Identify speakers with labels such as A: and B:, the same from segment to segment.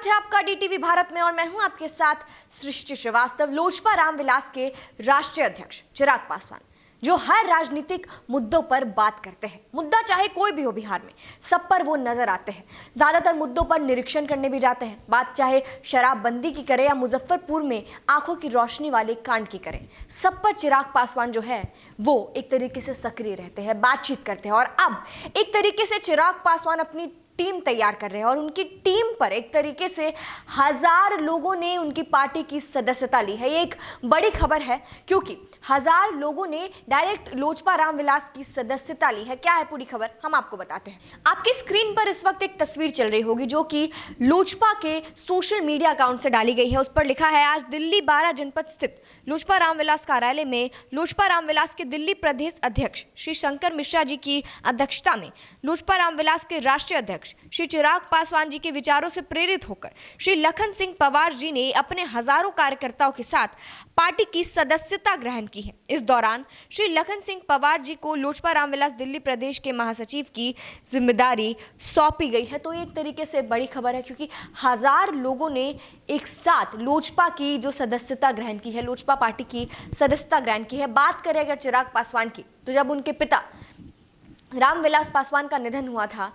A: स्वागत है आपका डीटीवी भारत में और मैं हूं आपके साथ सृष्टि श्रीवास्तव। लोजपा रामविलास के राष्ट्रीय अध्यक्ष चिराग पासवान जो हर राजनीतिक मुद्दों पर बात करते हैं, मुद्दा चाहे कोई भी हो बिहार में, सब पर वो नजर आते हैं। ज्यादातर मुद्दों पर निरीक्षण करने भी जाते हैं। बात चाहे शराबबंदी की करें या मुजफ्फरपुर में आंखों की रोशनी वाले कांड की करें, सब पर चिराग पासवान जो है वो एक तरीके से सक्रिय रहते हैं, बातचीत करते हैं। और अब एक तरीके से चिराग पासवान अपनी टीम तैयार कर रहे हैं और उनकी टीम पर एक तरीके से 1000 लोगों ने उनकी पार्टी की सदस्यता ली है। ये एक बड़ी खबर है क्योंकि 1000 लोगों ने डायरेक्ट लोजपा रामविलास की सदस्यता ली है। क्या है पूरी खबर, हम आपको बताते हैं। आपकी स्क्रीन पर इस वक्त एक तस्वीर चल रही होगी जो कि लोजपा के सोशल मीडिया अकाउंट से डाली गई है। उस पर लिखा है, आज दिल्ली 12 जनपद स्थित लोजपा रामविलास कार्यालय में लोजपा रामविलास के दिल्ली प्रदेश अध्यक्ष श्री शंकर मिश्रा जी की अध्यक्षता में लोजपा रामविलास के राष्ट्रीय अध्यक्ष श्री चिराग पासवान जी के विचारों से प्रेरित होकर श्री लखन सिंह पवार जी ने अपने हजारों कार्यकर्ताओं के साथ पार्टी की सदस्यता ग्रहण की है। इस दौरान श्री लखन सिंह पवार जी को लोजपा रामविलास दिल्ली प्रदेश के महासचिव की जिम्मेदारी सौंपी गई है। तो एक तरीके से बड़ी खबर है क्योंकि 1000 लोगों ने एक साथ लोजपा की जो सदस्यता ग्रहण की है, लोजपा पार्टी की सदस्यता ग्रहण की है। बात करें अगर चिराग पासवान की, तो जब उनके पिता रामविलास पासवान का निधन हुआ था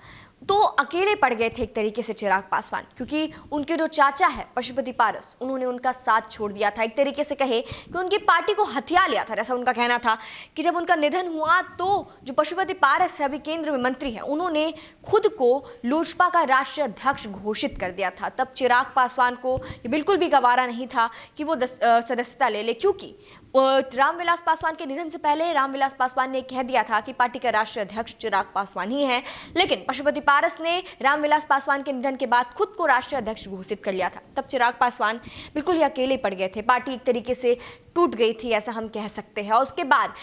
A: तो अकेले पड़ गए थे एक तरीके से चिराग पासवान, क्योंकि उनके जो चाचा है पशुपति पारस, उन्होंने उनका साथ छोड़ दिया था। एक तरीके से कहे कि उनकी पार्टी को हथिया लिया था। जैसा उनका कहना था कि जब उनका निधन हुआ तो जो पशुपति पारस है, अभी केंद्र में मंत्री है, उन्होंने खुद को लोजपा का राष्ट्रीय अध्यक्ष घोषित कर दिया था। तब चिराग पासवान को ये बिल्कुल भी गवारा नहीं था कि वो सदस्यता ले क्योंकि रामविलास पासवान के निधन से पहले रामविलास पासवान ने कह दिया था कि पार्टी का राष्ट्रीय अध्यक्ष चिराग पासवान ही है। लेकिन पशुपति पारस ने रामविलास पासवान के निधन के बाद खुद को राष्ट्रीय अध्यक्ष घोषित कर लिया था। तब चिराग पासवान बिल्कुल ही अकेले पड़ गए थे, पार्टी एक तरीके से टूट गई थी, ऐसा हम कह सकते हैं। और उसके बाद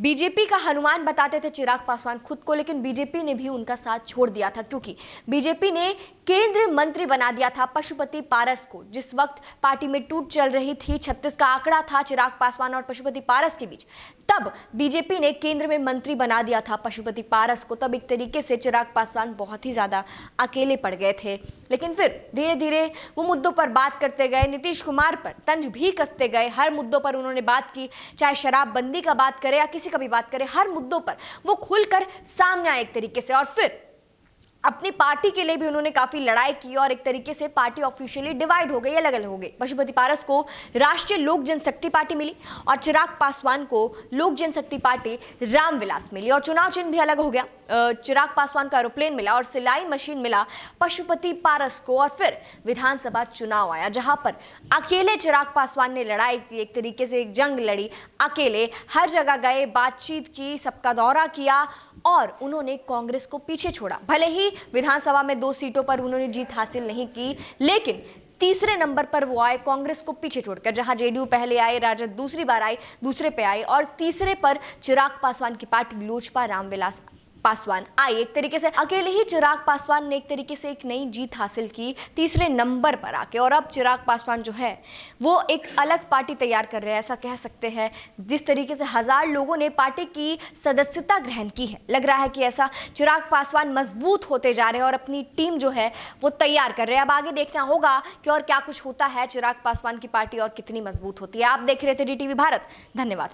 A: बीजेपी का हनुमान बताते थे चिराग पासवान खुद को, लेकिन बीजेपी ने भी उनका साथ छोड़ दिया था क्योंकि बीजेपी ने केंद्रीय मंत्री बना दिया था पशुपति पारस को। जिस वक्त पार्टी में टूट चल रही थी, 36 का आंकड़ा था चिराग पासवान और पशुपति पारस के बीच, तब बीजेपी ने केंद्र में मंत्री बना दिया था पशुपति पारस को। तब एक तरीके से चिराग पासवान बहुत ही ज्यादा अकेले पड़ गए थे। लेकिन फिर धीरे धीरे वो मुद्दों पर बात करते गए, नीतीश कुमार पर तंज भी कसते गए। हर मुद्दों पर उन्होंने बात की, चाहे शराबबंदी का बात करें या किसी का भी बात करें, हर मुद्दों पर वो खुलकर सामने आए एक तरीके से। और फिर अपनी पार्टी के लिए भी उन्होंने काफी लड़ाई की और एक तरीके से पार्टी ऑफिशियली डिवाइड हो गई, अलग अलग हो गई। पशुपति पारस को राष्ट्रीय लोक जनशक्ति पार्टी मिली और चिराग पासवान को लोक जनशक्ति पार्टी रामविलास मिली। और चुनाव चिन्ह भी अलग हो गया। चिराग पासवान का एरोप्लेन मिला और सिलाई मशीन मिला पशुपति पारस को। और फिर विधानसभा चुनाव आया जहां पर अकेले चिराग पासवान ने लड़ाई की, एक तरीके से एक जंग लड़ी अकेले। हर जगह गए, बातचीत की, सबका दौरा किया और उन्होंने कांग्रेस को पीछे छोड़ा। भले ही विधानसभा में 2 सीटों पर उन्होंने जीत हासिल नहीं की, लेकिन तीसरे नंबर पर वो आए कांग्रेस को पीछे छोड़कर। जहां जेडीयू पहले आए, राजद दूसरी बार आई, दूसरे पे आए और तीसरे पर चिराग पासवान की पार्टी लोजपा रामविलास पासवान आई। एक तरीके से अकेले ही चिराग पासवान ने एक तरीके से एक नई जीत हासिल की तीसरे नंबर पर आके। और अब चिराग पासवान जो है वो एक अलग पार्टी तैयार कर रहे हैं, ऐसा कह सकते हैं। जिस तरीके से 1000 लोगों ने पार्टी की सदस्यता ग्रहण की है, लग रहा है कि ऐसा चिराग पासवान मजबूत होते जा रहे हैं और अपनी टीम जो है वो तैयार कर रहे हैं। अब आगे देखना होगा कि और क्या कुछ होता है, चिराग पासवान की पार्टी और कितनी मजबूत होती है। आप देख रहे थे डीटीवी भारत, धन्यवाद।